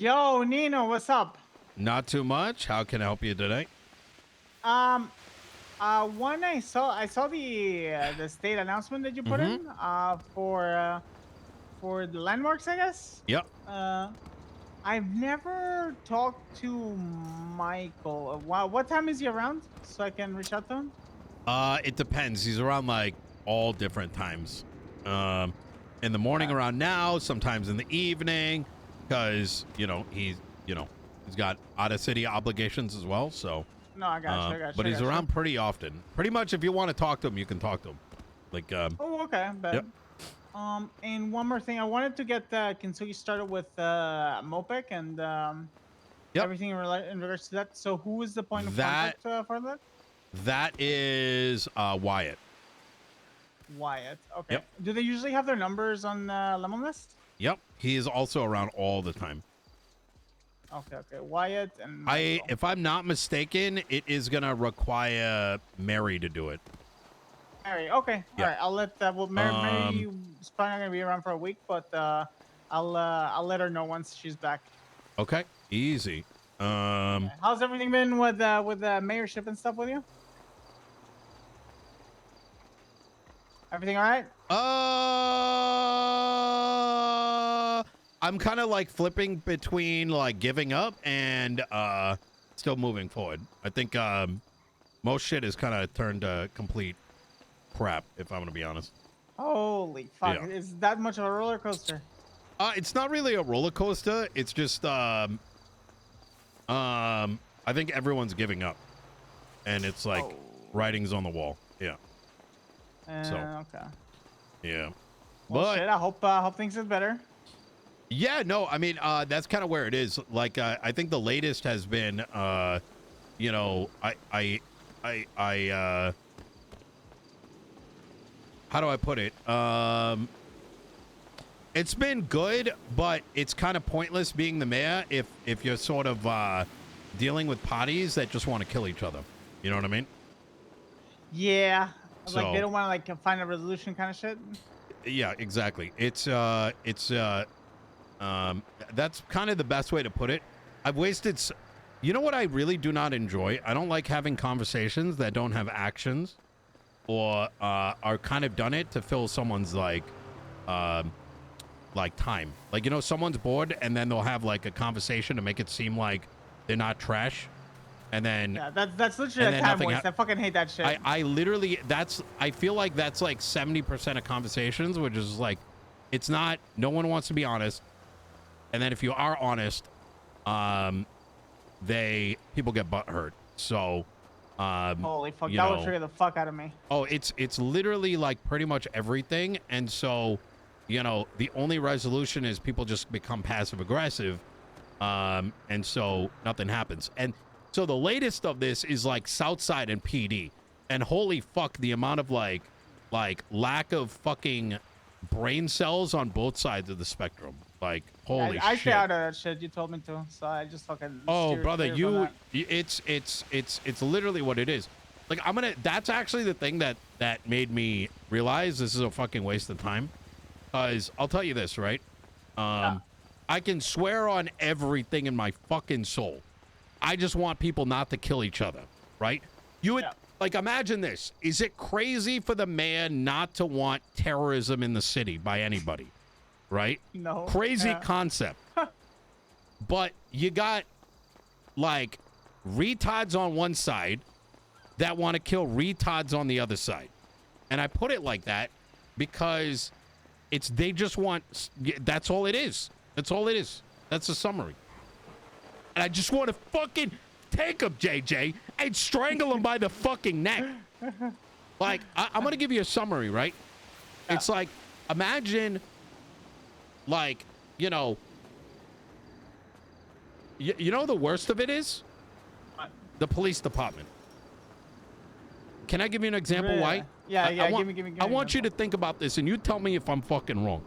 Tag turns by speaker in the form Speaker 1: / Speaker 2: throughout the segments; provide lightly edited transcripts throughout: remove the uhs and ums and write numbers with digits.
Speaker 1: Yo, Nino, what's up?
Speaker 2: Not too much. How can I help you today?
Speaker 1: Um, one I saw the state announcement that you put
Speaker 2: Mm-hmm.
Speaker 1: in for the landmarks, I guess.
Speaker 2: Yep.
Speaker 1: Uh, I've never talked to Michael. What time is he around so I can reach out to him?
Speaker 2: It depends. He's around like all different times. Um, in the morning
Speaker 1: Okay.
Speaker 2: around now, sometimes in the evening, because he's got out of city obligations as well. So,
Speaker 1: No, I got you. I got you.
Speaker 2: but
Speaker 1: I
Speaker 2: he's
Speaker 1: got you.
Speaker 2: around pretty often. Pretty much, if you want to talk to him, you can talk to him. Like,
Speaker 1: Oh, okay,
Speaker 2: yep,
Speaker 1: bet. And one more thing, I wanted to get Kintsugi started with Mopek and
Speaker 2: yep.
Speaker 1: everything in regards to that. So, who is the point of
Speaker 2: That
Speaker 1: contact for that?
Speaker 2: that is Wyatt.
Speaker 1: Wyatt. Okay.
Speaker 2: Yep,
Speaker 1: Do they usually have their numbers on Lemon List?
Speaker 2: yep. He is also around all the time.
Speaker 1: Okay. Okay. Wyatt and Michael.
Speaker 2: If I'm not mistaken, it is gonna require Mary to do it.
Speaker 1: Mary. Okay.
Speaker 2: Yeah.
Speaker 1: All right. I'll let well, Mary is probably not gonna be around for a week, but I'll let her know once she's back.
Speaker 2: Okay, easy.
Speaker 1: How's everything been with Mayorship and stuff with you? Everything all right?
Speaker 2: I'm kind of like flipping between like giving up and still moving forward. I think most shit is kind of turned to complete crap, if I'm gonna be honest.
Speaker 1: Holy fuck!
Speaker 2: Yeah.
Speaker 1: Is that much of a roller coaster?
Speaker 2: It's not really a roller coaster. It's just I think everyone's giving up, and it's like writings on the wall. Yeah. So.
Speaker 1: Okay.
Speaker 2: Yeah.
Speaker 1: Well,
Speaker 2: But
Speaker 1: shit. I hope things get better.
Speaker 2: yeah, no, I mean, that's kind of where it is. Like, I think the latest has been, you know, how do I put it? It's been good, but it's kind of pointless being the mayor if you're sort of dealing with parties that just want to kill each other. You know what I mean?
Speaker 1: Yeah.
Speaker 2: So-
Speaker 1: Like they don't want to like find a resolution kind of shit.
Speaker 2: Yeah, exactly. It's that's kind of the best way to put it. I've wasted you know what I really do not enjoy? I don't like having conversations that don't have actions or are kind of done it to fill someone's like time. Like, you know, someone's bored and then they'll have like a conversation to make it seem like they're not trash. And then
Speaker 1: Yeah, that's literally a time waste. I fucking hate that shit.
Speaker 2: I literally I feel like that's like 70% of conversations, which is like, it's not, no one wants to be honest. And then if you are honest, people get butt hurt. So
Speaker 1: Holy fuck,
Speaker 2: you
Speaker 1: that would
Speaker 2: know,
Speaker 1: trigger the fuck out of me.
Speaker 2: oh, it's literally like pretty much everything. And so, you know, the only resolution is people just become passive aggressive. And so nothing happens. And so the latest of this is like Southside and PD. And holy fuck, the amount of like lack of fucking brain cells on both sides of the spectrum. Like, holy
Speaker 1: I
Speaker 2: shit.
Speaker 1: stay out of that shit. You told me to, so I just fucking.
Speaker 2: Oh,
Speaker 1: steer
Speaker 2: brother,
Speaker 1: clear from
Speaker 2: it's literally what it is. Like, that's actually the thing that made me realize this is a fucking waste of time. Because I'll tell you this, right?
Speaker 1: Yeah.
Speaker 2: I can swear on everything in my fucking soul. I just want people not to kill each other, right? You would,
Speaker 1: Yeah.
Speaker 2: like, imagine this. Is it crazy for the man not to want terrorism in the city by anybody, right?
Speaker 1: No.
Speaker 2: Crazy
Speaker 1: Yeah.
Speaker 2: concept. But you got, like, retards on one side that want to kill retards on the other side. And I put it like that because they just want, that's all it is. That's all it is. That's the summary. And I just want to fucking take him, JJ, and strangle him by the fucking neck. Like, I'm going to give you a summary, right?
Speaker 1: Yeah.
Speaker 2: It's like, imagine, like, you know, you know the worst of it is?
Speaker 1: What?
Speaker 2: The police department. Can I give you an example
Speaker 1: Really?
Speaker 2: why?
Speaker 1: Yeah,
Speaker 2: I want,
Speaker 1: give me
Speaker 2: I want you to
Speaker 1: example.
Speaker 2: think about this, and you tell me if I'm fucking wrong.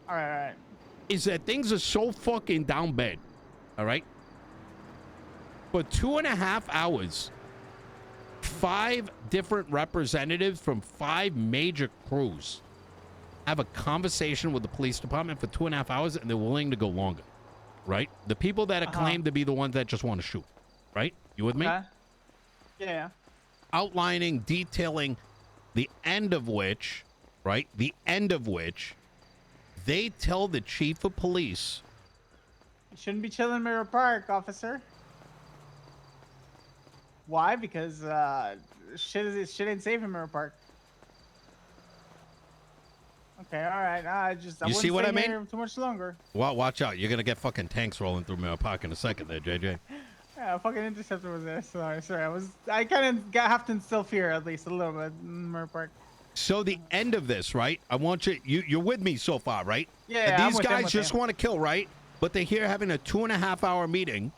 Speaker 1: All right.
Speaker 2: Is that things are so fucking down bad, all right? For 2.5 hours, 5 different representatives from 5 major crews have a conversation with the police department for 2.5 hours, and they're willing to go longer. right? The people that claim to be the ones that just want to shoot, right? You with me?
Speaker 1: Okay. Yeah.
Speaker 2: Outlining, detailing the end of which, right? The end of which they tell the chief of police.
Speaker 1: You shouldn't be chilling in Mirror Park, officer. Why? Because shit ain't safe in Mirror Park. Okay, all right. I
Speaker 2: You see
Speaker 1: wouldn't
Speaker 2: what
Speaker 1: stay
Speaker 2: I mean?
Speaker 1: here too much longer.
Speaker 2: Well, watch out. You're going to get fucking tanks rolling through Mirror Park in a second there, JJ.
Speaker 1: Yeah, fucking interceptor was there. Sorry. I kind of have to instill fear at least a little bit in Mirror Park.
Speaker 2: So the end of this, right? I want you're with me so far, right?
Speaker 1: Yeah,
Speaker 2: And
Speaker 1: I'm
Speaker 2: these
Speaker 1: with
Speaker 2: guys just
Speaker 1: him.
Speaker 2: want to kill, right? But they're here having a 2.5-hour meeting,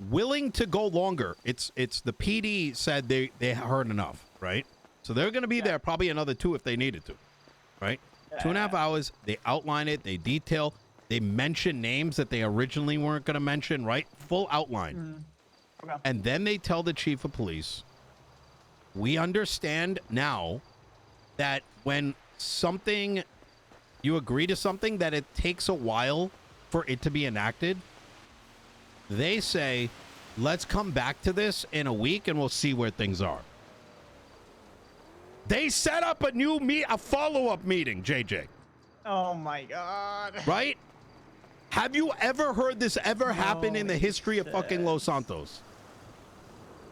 Speaker 2: willing to go longer. It's the PD said they heard enough, right? So they're going to be there probably another 2 if they needed to, right? 2.5 hours. They outline it. They detail. They mention names that they originally weren't going to mention, right? Full outline.
Speaker 1: Okay.
Speaker 2: And then they tell the chief of police, we understand now that when you agree to something, that it takes a while for it to be enacted. They say, let's come back to this in a week and we'll see where things are. They set up a follow-up meeting, JJ.
Speaker 1: Oh my god.
Speaker 2: Right? Have you ever heard this ever happen in the history of fucking Los Santos?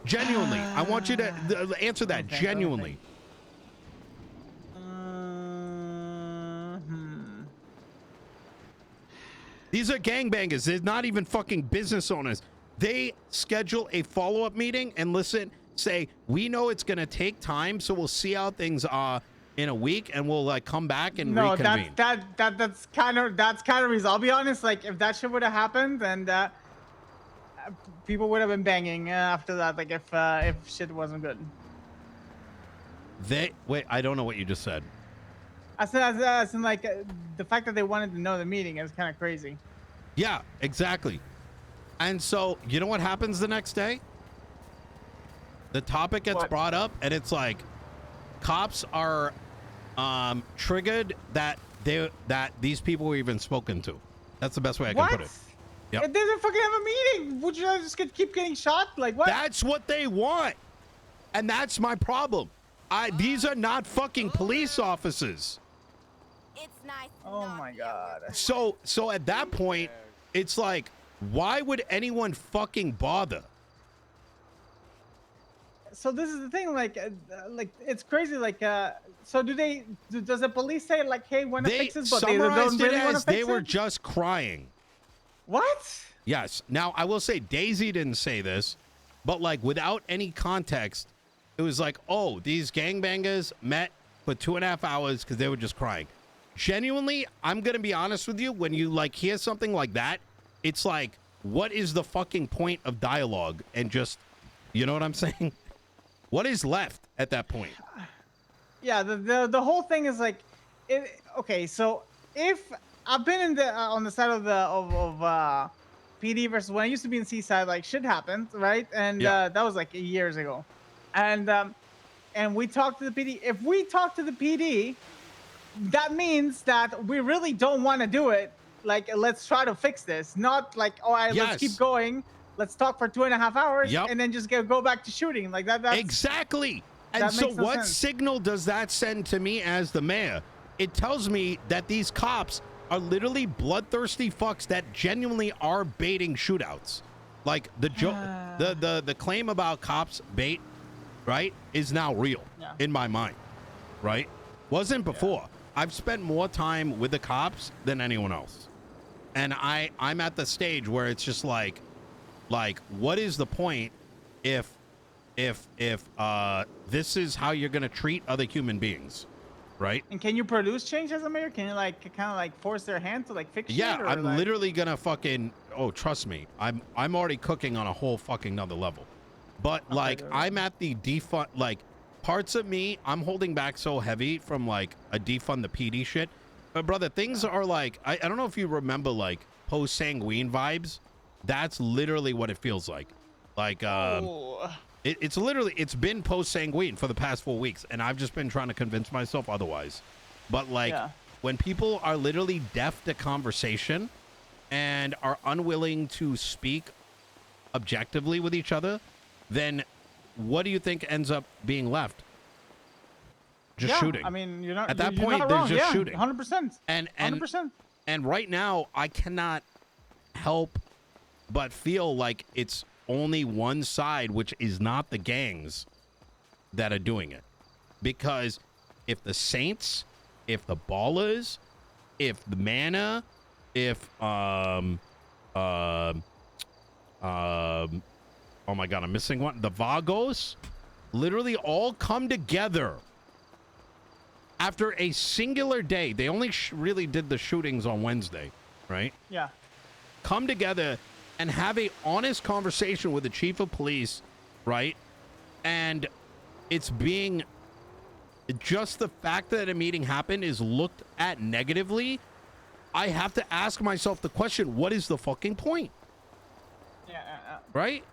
Speaker 2: Genuinely. I want you to answer that. Genuinely. These are gangbangers. They're not even fucking business owners. They schedule a follow-up meeting and say, we know it's going to take time, so we'll see how things are in a week, and we'll like come back and reconvene.
Speaker 1: That's kind of reason. I'll be honest. Like, if that shit would have happened, then people would have been banging after that. Like, if shit wasn't good.
Speaker 2: Wait, I don't know what you just said.
Speaker 1: As in like the fact that they wanted to know the meeting is kind of crazy.
Speaker 2: Yeah, exactly. And so, you know what happens the next day? The topic gets brought up, and it's like, cops are triggered that these people were even spoken to. That's the best way I can put it. Yep.
Speaker 1: If they didn't fucking have a meeting, would you just keep getting shot? Like, what?
Speaker 2: That's what they want, and that's my problem. These are not fucking police officers.
Speaker 3: It's nice.
Speaker 1: Oh my god.
Speaker 2: So at that point, it's like, why would anyone fucking bother?
Speaker 1: So this is the thing, like it's crazy. Like, so does the police say like, hey, want to fix this, but they don't
Speaker 2: summarized it
Speaker 1: really want to
Speaker 2: as
Speaker 1: fix
Speaker 2: they were
Speaker 1: it?
Speaker 2: just crying.
Speaker 1: What?
Speaker 2: Yes. Now I will say Daisy didn't say this, but like without any context, it was like, oh, these gangbangers met for 2.5 hours because they were just crying. Genuinely, I'm gonna be honest with you. When you like hear something like that, it's like, what is the fucking point of dialogue? And just, you know what I'm saying? What is left at that point?
Speaker 1: Yeah, the whole thing is like, okay. So if I've been in on the side of PD versus when I used to be in Seaside, like shit happened, right? And that was like years ago, and we talked to the PD. If we talk to the PD, that means that we really don't want to do it. Like, let's try to fix this. Not like, all right, let's keep going. Let's talk for 2.5 hours and then just go back to shooting. Like that's
Speaker 2: exactly. And so what signal does that send to me as the mayor? It tells me that these cops are literally bloodthirsty fucks that genuinely are baiting shootouts. Like the claim about cops bait, right, is now real in my mind, right? Wasn't before. I've spent more time with the cops than anyone else. And I'm at the stage where it's just like what is the point if this is how you're going to treat other human beings, right?
Speaker 1: And can you produce change as a mayor? Can you like kind of like force their hand to like fix
Speaker 2: Yeah,
Speaker 1: shit?
Speaker 2: I'm literally going to fucking, trust me. I'm already cooking on a whole fucking nother level. But like I'm at the defund, like parts of me, I'm holding back so heavy from like a defund the PD shit. But brother, things are like, I don't know if you remember like post-sanguine vibes. That's literally what it feels like. Like, it's been post-sanguine for the past 4 weeks, and I've just been trying to convince myself otherwise. But like, when people are literally deaf to conversation, and are unwilling to speak objectively with each other, then what do you think ends up being left? Just shooting.
Speaker 1: I mean, you're not
Speaker 2: at that
Speaker 1: you're
Speaker 2: point.
Speaker 1: not
Speaker 2: There's
Speaker 1: wrong.
Speaker 2: just
Speaker 1: Yeah,
Speaker 2: shooting.
Speaker 1: 100%.
Speaker 2: And
Speaker 1: 100%.
Speaker 2: and right now, I cannot help but feel like it's only one side, which is not the gangs, that are doing it. Because if the Saints, if the Ballers, if the Mana, if oh my God, I'm missing one. The Vagos literally all come together after a singular day. They only really did the shootings on Wednesday, right?
Speaker 1: Yeah.
Speaker 2: Come together and have a honest conversation with the chief of police, right? And it's being, just the fact that a meeting happened is looked at negatively. I have to ask myself the question, what is the fucking point?
Speaker 1: Yeah.
Speaker 2: Right?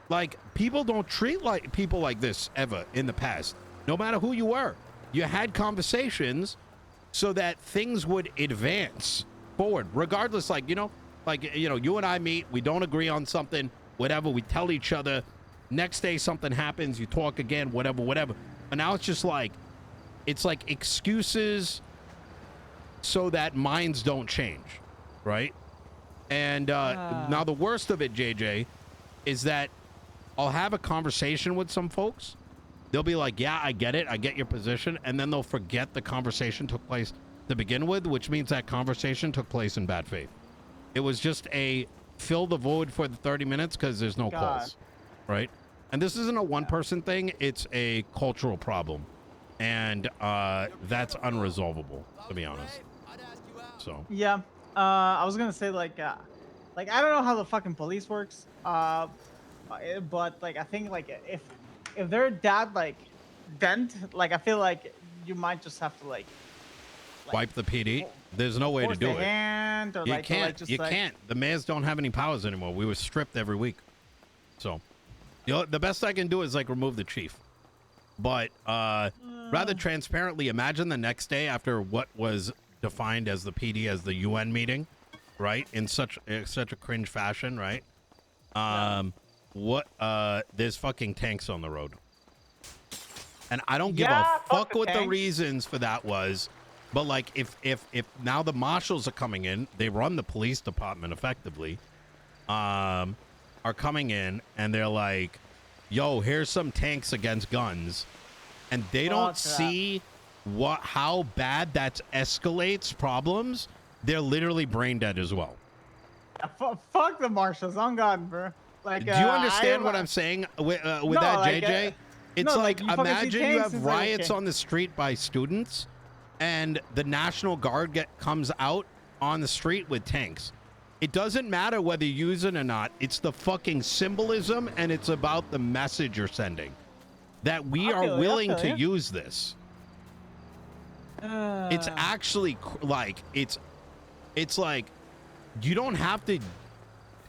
Speaker 2: Like, people don't treat like people like this ever in the past, no matter who you were. You had conversations so that things would advance forward, regardless. Like, you and I meet, we don't agree on something, whatever, we tell each other. Next day something happens, you talk again, whatever. And now it's just like, it's like excuses so that minds don't change, right? And now the worst of it, JJ, is that I'll have a conversation with some folks. They'll be like, yeah, I get it. I get your position. And then they'll forget the conversation took place to begin with, which means that conversation took place in bad faith. It was just a fill the void for the 30 minutes because there's no calls, right? And this isn't a one-person thing. It's a cultural problem. And that's unresolvable, to be honest. So.
Speaker 1: Yeah. I was going to say, like, I don't know how the fucking police works. But, like, I think, like, if they're that, like, dent, like, I feel like you might just have to, like
Speaker 2: wipe the PD. There's no way to do it.
Speaker 1: Hand, or
Speaker 2: you
Speaker 1: like,
Speaker 2: can't.
Speaker 1: Or like just
Speaker 2: you
Speaker 1: like...
Speaker 2: can't. The mayors don't have any powers anymore. We were stripped every week. So, the best I can do is like remove the chief. But rather transparently, imagine the next day after what was defined as the PD as the UN meeting, right? In such a cringe fashion, right? There's fucking tanks on the road. And I don't give a fuck what the reasons for that was. But like if now the marshals are coming in, they run the police department effectively, are coming in and they're like, yo, here's some tanks against guns. And they don't see how bad that escalates problems. They're literally brain dead as well.
Speaker 1: Fuck the marshals. On God, bro. Like,
Speaker 2: do you understand what I'm saying with that,
Speaker 1: like,
Speaker 2: JJ? It's like imagine you have riots
Speaker 1: like,
Speaker 2: on the street by students, and the National Guard comes out on the street with tanks. It doesn't matter whether you use it or not. It's the fucking symbolism, and it's about the message you're sending. That we are willing to use this. It's actually like it's like you don't have to.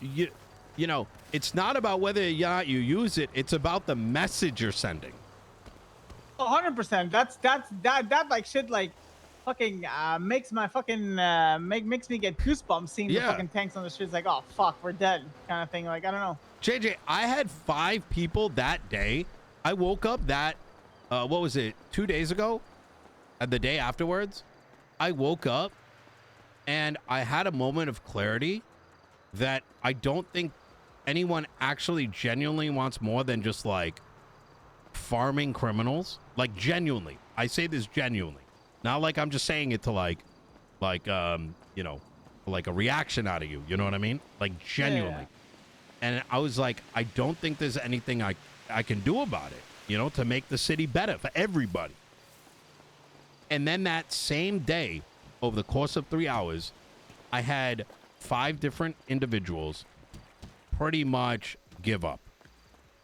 Speaker 2: You know, it's not about whether or not you use it. It's about the message you're sending.
Speaker 1: 100%. That like shit like fucking makes my fucking makes me get goosebumps seeing the fucking tanks on the streets. Like, oh fuck, we're dead, kind of thing. Like, I don't know.
Speaker 2: JJ, I had 5 people that day. I woke up what was it, 2 days ago? The day afterwards, I woke up and I had a moment of clarity that I don't think anyone actually genuinely wants more than just like farming criminals. Like, genuinely. I say this genuinely. Not like I'm just saying it to like you know, like a reaction out of you. You know what I mean? Like, genuinely. Yeah. And I was like, I don't think there's anything I can do about it, you know, to make the city better for everybody. And then that same day, over the course of 3 hours, I had 5 different individuals pretty much give up.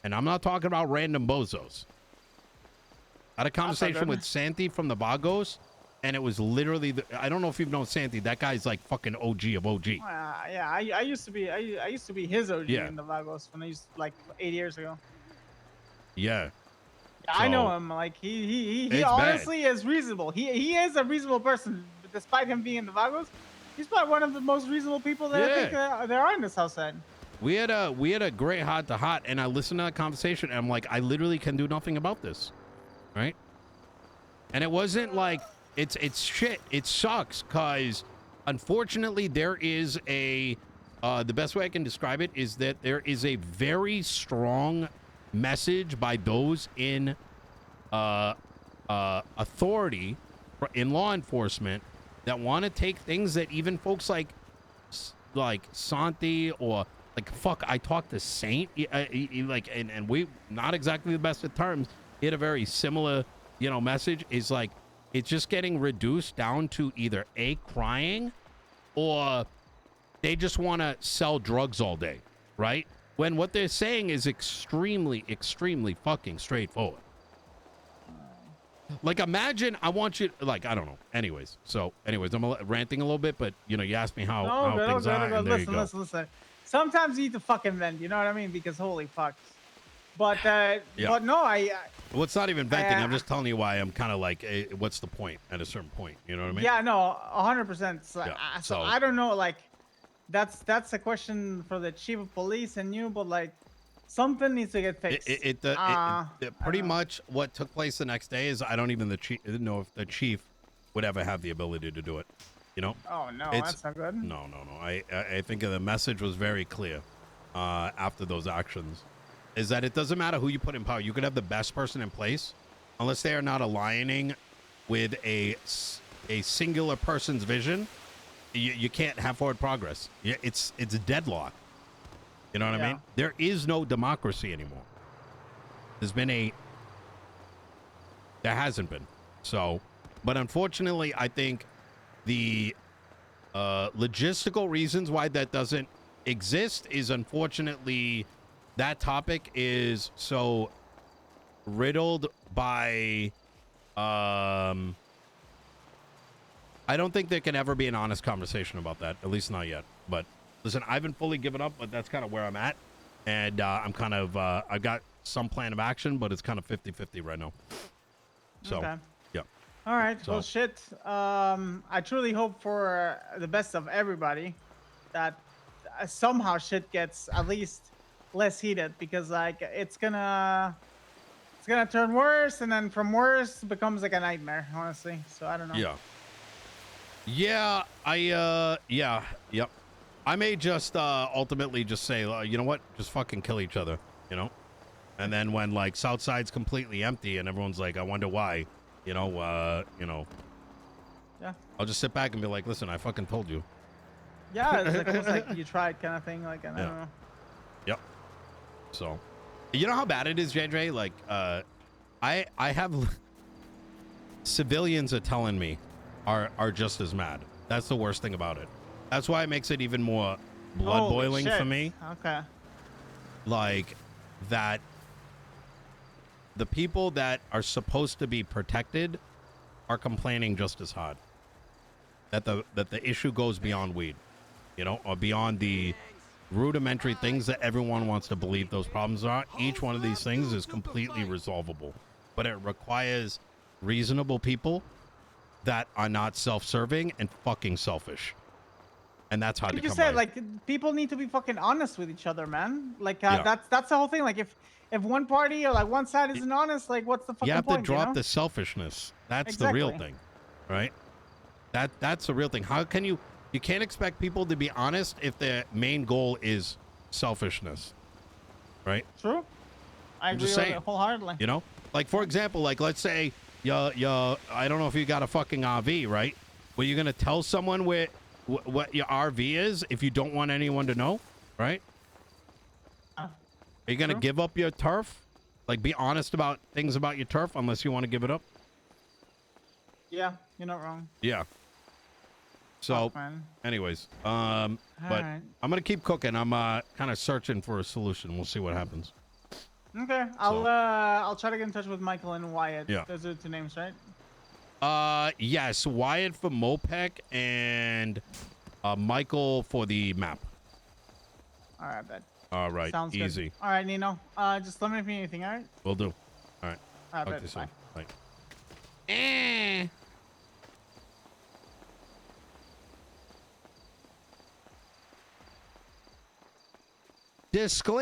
Speaker 2: And I'm not talking about random bozos. I had a conversation with Santi from the Vagos, and it was literally, I don't know if you've known Santi. That guy's like fucking OG of OG.
Speaker 1: Yeah, I used to be his OG in the Vagos when I used like 8 years ago.
Speaker 2: Yeah.
Speaker 1: So, I know him. Like he honestly is reasonable. He is a reasonable person, despite him being in the Vagos. He's probably one of the most reasonable people that I think there are in this house. Then
Speaker 2: We had a great heart to heart, and I listened to that conversation, and I'm like, I literally can do nothing about this, right? And it wasn't like it's shit. It sucks because unfortunately there is a the best way I can describe it is that there is a very strong message by those in authority in law enforcement that want to take things that even folks like Santi or like fuck I talked to Saint like and we not exactly the best of terms. He had a very similar message is like it's just getting reduced down to either A, crying, or they just want to sell drugs all day, right? When what they're saying is extremely, extremely fucking straightforward. Like, imagine, I want you, like, I don't know. Anyways, I'm ranting a little bit, but, you asked me how things are, and there you go.
Speaker 1: Listen. Sometimes you need to fucking vent, you know what I mean? Because holy fuck. But no,
Speaker 2: Well, it's not even venting. I'm just telling you why I'm kind of like, what's the point at a certain point? You know what I mean?
Speaker 1: Yeah, no, 100%. So I don't know, like, that's a question for the chief of police and you, but like, something needs to get fixed.
Speaker 2: Pretty much what took place the next day is I don't even know if the chief would ever have the ability to do it.
Speaker 1: Oh no, that's not good.
Speaker 2: No. I think the message was very clear after those actions. Is that it doesn't matter who you put in power. You could have the best person in place, unless they are not aligning with a singular person's vision. You can't have forward progress. It's a deadlock. You know what I mean? There is no democracy anymore. There hasn't been. So, but unfortunately, I think the logistical reasons why that doesn't exist is unfortunately that topic is so riddled by I don't think there can ever be an honest conversation about that, at least not yet. But listen, I haven't fully given up, but that's kind of where I'm at, and I'm kind of I've got some plan of action, but it's kind of 50-50 right now. So
Speaker 1: okay.
Speaker 2: yeah.
Speaker 1: All right. So, well, shit. I truly hope for the best of everybody that somehow shit gets at least less heated, because like it's gonna turn worse, and then from worse it becomes like a nightmare, honestly. So I don't know.
Speaker 2: Yep. I may just ultimately just say, you know what, just fucking kill each other, and then when like Southside's completely empty and everyone's like, I wonder why, yeah, I'll just sit back and be like, listen, I fucking told you.
Speaker 1: Yeah, it's like almost like you tried kind of thing. Like, I don't know.
Speaker 2: Yep. So, you know how bad it is, JJ? Like, I have civilians are telling me are just as mad. That's the worst thing about it. That's why it makes it even more blood boiling for me.
Speaker 1: Okay.
Speaker 2: Like that, the people that are supposed to be protected are complaining just as hard. That the issue goes beyond weed, or beyond the rudimentary things that everyone wants to believe those problems are. Each one of these things is completely resolvable, but it requires reasonable people that are not self-serving and fucking selfish. And that's hard to come by. You said,
Speaker 1: like, people need to be fucking honest with each other, man. Like, that's the whole thing. Like, if one party or like one side isn't honest, like, what's the fucking point?
Speaker 2: You have to drop the selfishness. That's the real thing, right? That's the real thing. How can you can't expect people to be honest if their main goal is selfishness, right?
Speaker 1: True. I agree with it wholeheartedly.
Speaker 2: Like, for example, like, let's say I don't know if you got a fucking RV, right? Well, you're gonna tell someone what your RV is if you don't want anyone to know, right? Are you gonna give up your turf? Like, be honest about things about your turf unless you want to give it up.
Speaker 1: Yeah, you're not wrong.
Speaker 2: Yeah. So, anyways, but I'm gonna keep cooking. I'm kind of searching for a solution. We'll see what happens.
Speaker 1: Okay, I'll try to get in touch with Michael and Wyatt.
Speaker 2: Yeah.
Speaker 1: Those are the two names, right?
Speaker 2: Yes, Wyatt for Mopec and Michael for the map.
Speaker 1: All right, bet.
Speaker 2: All right,
Speaker 1: sounds
Speaker 2: easy.
Speaker 1: Good. All right, Nino. Just let me know if you need anything. All right.
Speaker 2: Will do. All right.
Speaker 1: All right, bet.
Speaker 2: Bye. Disclaimer.